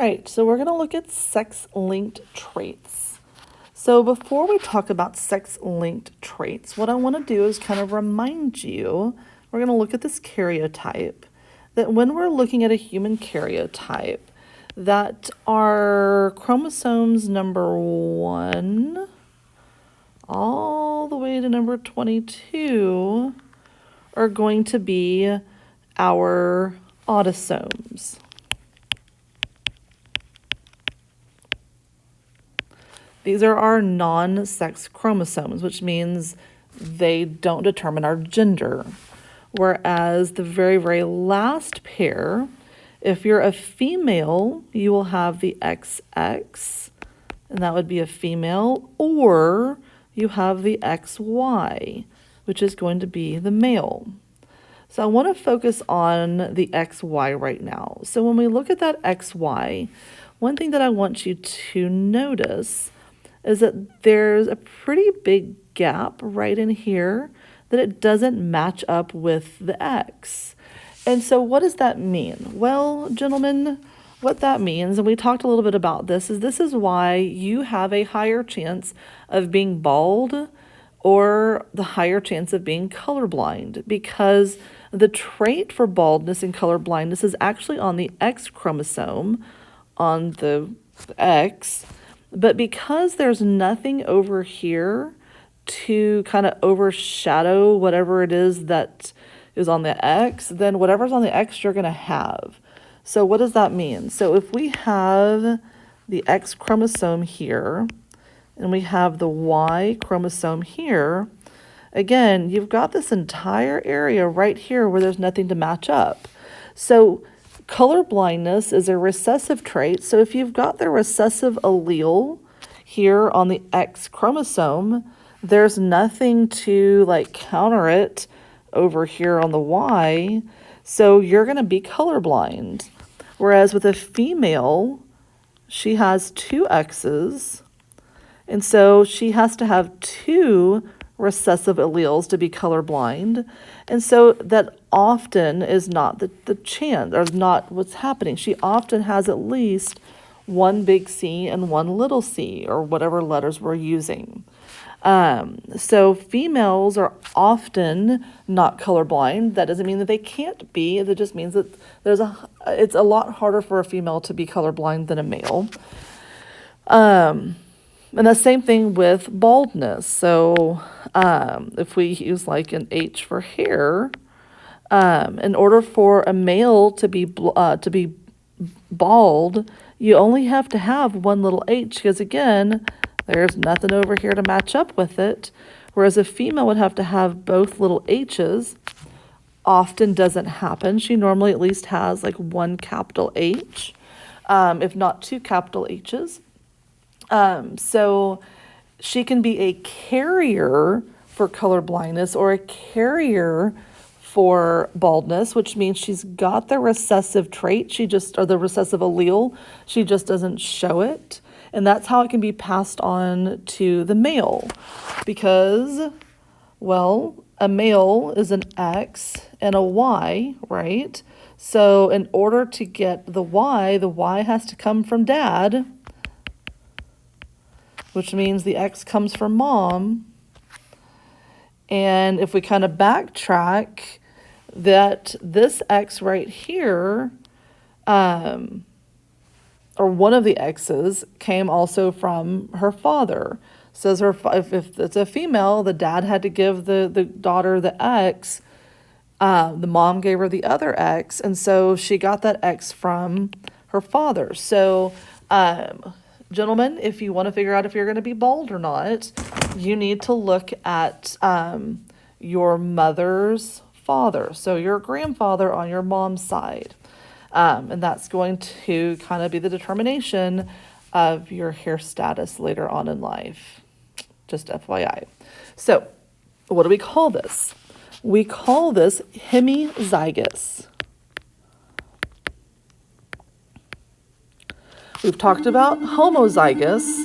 right, so we're going to look at sex-linked traits. So before we talk about sex-linked traits, what I want to do is kind of remind you, we're going to look at this karyotype, that when we're looking at a human karyotype, that our chromosomes number 1 all the way to number 22 are going to be our autosomes. These are our non-sex chromosomes, which means they don't determine our gender. Whereas the very, very last pair, if you're a female, you will have the XX, and that would be a female, or you have the XY, which is going to be the male. So I want to focus on the XY right now. So when we look at that XY, one thing that I want you to notice is that there's a pretty big gap right in here that it doesn't match up with the X. And so what does that mean? Well, gentlemen, what that means, and we talked a little bit about this is why you have a higher chance of being bald or the higher chance of being colorblind, because the trait for baldness and colorblindness is actually on the X chromosome, on the X, but because there's nothing over here to kind of overshadow whatever it is that is on the X, then whatever's on the X you're going to have. So what does that mean? So if we have the X chromosome here and we have the Y chromosome here, again, you've got this entire area right here where there's nothing to match up. So color blindness is a recessive trait. So if you've got the recessive allele here on the X chromosome, there's nothing to like counter it over here on the Y. So you're going to be colorblind. Whereas with a female, she has 2 X's. And so she has to have 2 recessive alleles to be colorblind. And so that often is not the chance, or not what's happening. She often has at least 1 big C and 1 little c, or whatever letters we're using. So females are often not colorblind. That doesn't mean that they can't be. It just means that it's a lot harder for a female to be colorblind than a male. And the same thing with baldness. So if we use like an H for hair, in order for a male to be bald, you only have to have 1 little H, because again, there's nothing over here to match up with it. Whereas a female would have to have both little H's. Often doesn't happen. She normally at least has like 1 capital H, if not 2 capital H's. So she can be a carrier for color blindness or a carrier for baldness, which means she's got the recessive trait, or the recessive allele, she just doesn't show it. And that's how it can be passed on to the male, because, well, a male is an X and a Y, right? So in order to get the Y has to come from dad, which means the X comes from mom. And if we kind of backtrack, that this X right here, or one of the X's, came also from her father. Says if it's a female, the dad had to give the daughter the X. The mom gave her the other X, and so she got that X from her father. So, gentlemen, if you want to figure out if you're going to be bald or not, you need to look at your mother's father, so your grandfather on your mom's side. And that's going to kind of be the determination of your hair status later on in life. Just FYI. So what do we call this? We call this hemizygous. We've talked about homozygous.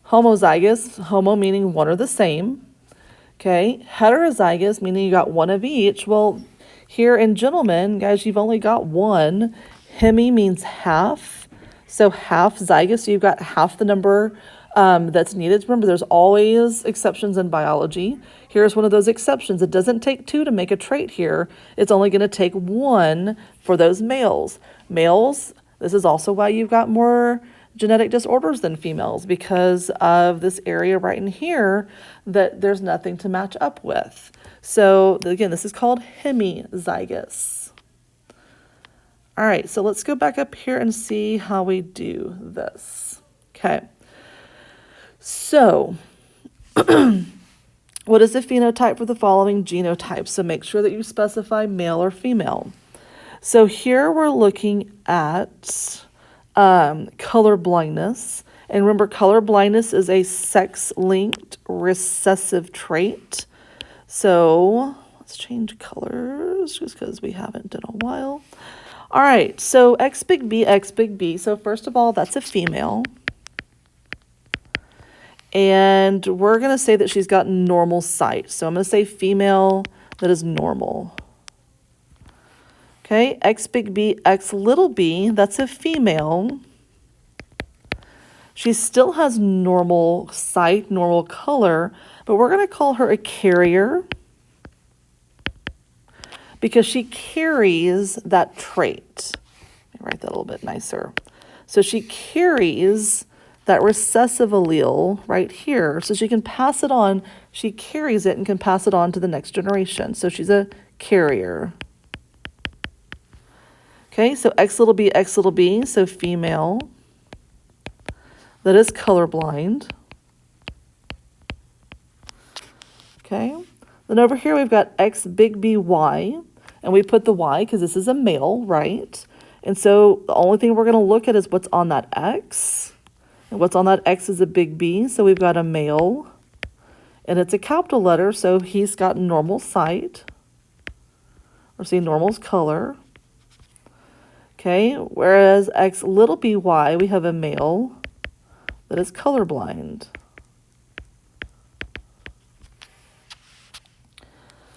Homozygous, homo meaning one or the same. Okay, heterozygous, meaning you got one of each. Well, here in gentlemen, guys, you've only got one. Hemi means half. So half zygous, so you've got half the number that's needed. Remember, there's always exceptions in biology. Here's one of those exceptions. It doesn't take 2 to make a trait here. It's only going to take 1 for those males. Males, this is also why you've got more genetic disorders than females, because of this area right in here that there's nothing to match up with. So again, this is called hemizygous. All right, so let's go back up here and see how we do this. Okay. So, what is the phenotype for the following genotypes? So make sure that you specify male or female. So here we're looking at color blindness. And remember, color blindness is a sex-linked recessive trait. So let's change colors just because we haven't in a while. All right, so X big B, X big B. So first of all, that's a female. And we're going to say that she's got normal sight. So I'm going to say female that is normal. Okay, X big B, X little b, that's a female. She still has normal sight, normal color, but we're going to call her a carrier because she carries that trait. Let me write that a little bit nicer. So she carries that recessive allele right here, so she can pass it on. She carries it and can pass it on to the next generation. So she's a carrier. Okay, so X little b, so female that is colorblind. Okay, then over here we've got X big B Y, and we put the Y because this is a male, right? And so the only thing we're going to look at is what's on that X. And what's on that X is a big B, so we've got a male. And it's a capital letter, so he's got normal sight. Or see, normal's color. Okay, whereas X little by, we have a male that is colorblind.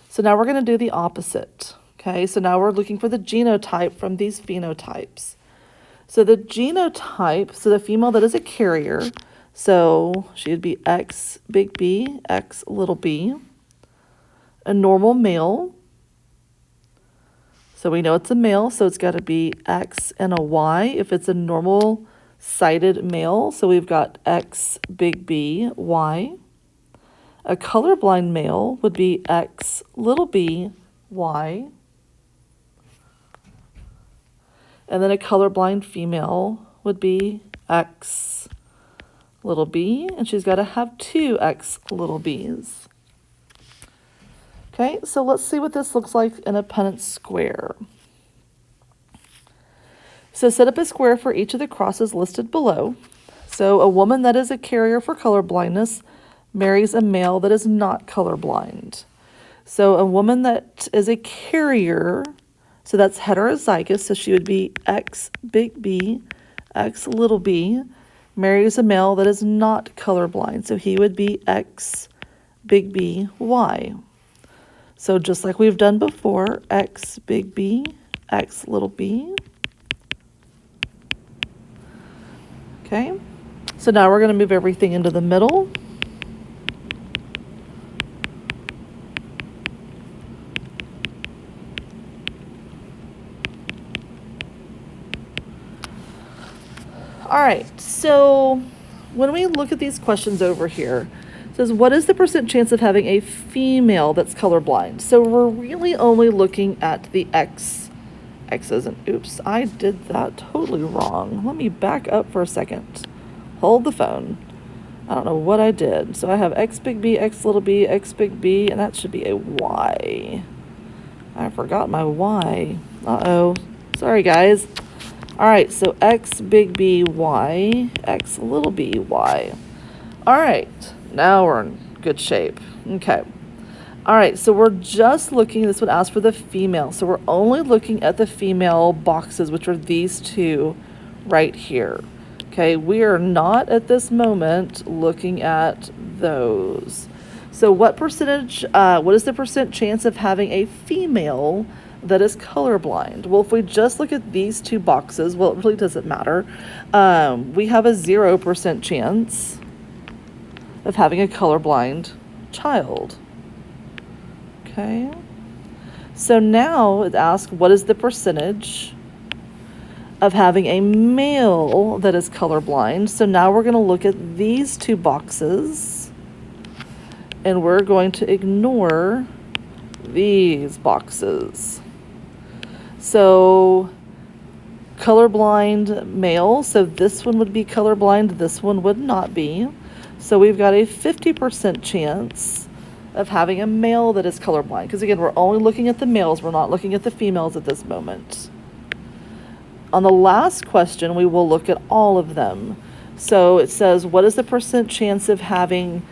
So now we're going to do the opposite. Okay, so now we're looking for the genotype from these phenotypes. So the genotype, so the female that is a carrier, so she would be X big B, X little b. A normal male, so we know it's a male, so it's got to be X and a Y if it's a normal sighted male. So we've got X big B, Y. A colorblind male would be X little b, Y. And then a colorblind female would be X little b, and she's got to have 2 X little b's. Okay, so let's see what this looks like in a Punnett square. So set up a square for each of the crosses listed below. So a woman that is a carrier for colorblindness marries a male that is not colorblind. So a woman that is a carrier, so that's heterozygous, so she would be X big B, X little b, marries a male that is not colorblind, so he would be X big B, Y. So just like we've done before, X big B, X little b. Okay, so now we're going to move everything into the middle. All right, so when we look at these questions over here, it says, what is the percent chance of having a female that's colorblind? So we're really only looking at the X. X isn't, oops, I did that totally wrong. Let me back up for a second. Hold the phone. I don't know what I did. So I have X big B, X little b, X big B, and that should be a Y. I forgot my Y. Uh-oh. Sorry, guys. All right, so X big B, Y, X little b, Y. All right, now we're in good shape. Okay. All right, so we're just looking, this would ask for the female. So we're only looking at the female boxes, which are these 2 right here. Okay, we are not at this moment looking at those. So what is the percent chance of having a female that is colorblind? Well, if we just look at these two boxes, well, it really doesn't matter. We have a 0% chance of having a colorblind child. Okay. So now it asks, what is the percentage of having a male that is colorblind? So now we're going to look at these two boxes and we're going to ignore these boxes. So colorblind male, so this one would be colorblind, this one would not be. So we've got a 50% chance of having a male that is colorblind. Because again, we're only looking at the males, we're not looking at the females at this moment. On the last question, we will look at all of them. So it says, what is the percent chance of having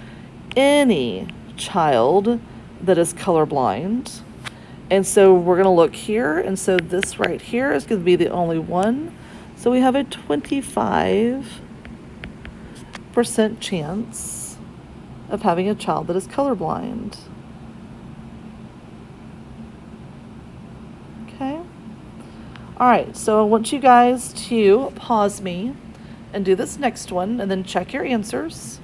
any child that is colorblind? And so we're going to look here, and so this right here is going to be the only one. So we have a 25% chance of having a child that is colorblind. Okay. All right, so I want you guys to pause me and do this next one and then check your answers.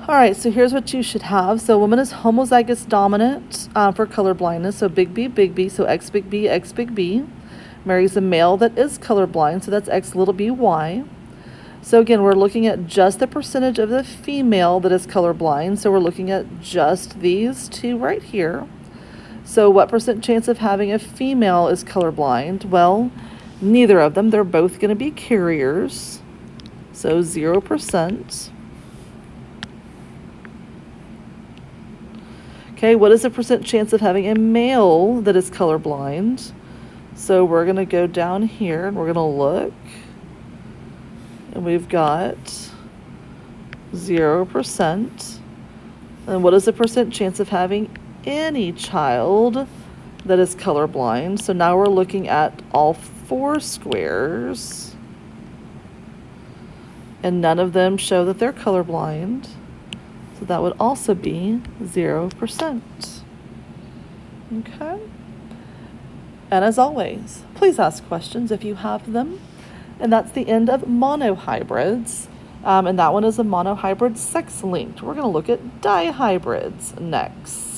All right, so here's what you should have. So a woman is homozygous dominant for color blindness, so big B, so X big B. Marries a male that is colorblind, so that's X little b y. So again, we're looking at just the percentage of the female that is colorblind, so we're looking at just these two right here. So what percent chance of having a female is colorblind? Well, neither of them. They're both going to be carriers, so 0%. Okay, what is the percent chance of having a male that is colorblind? So we're going to go down here and we're going to look. And we've got 0%. And what is the percent chance of having any child that is colorblind? So now we're looking at all four squares. And none of them show that they're colorblind. So that would also be 0%. Okay. And as always, please ask questions if you have them. And that's the end of monohybrids. And that one is a monohybrid sex-linked. We're going to look at dihybrids next.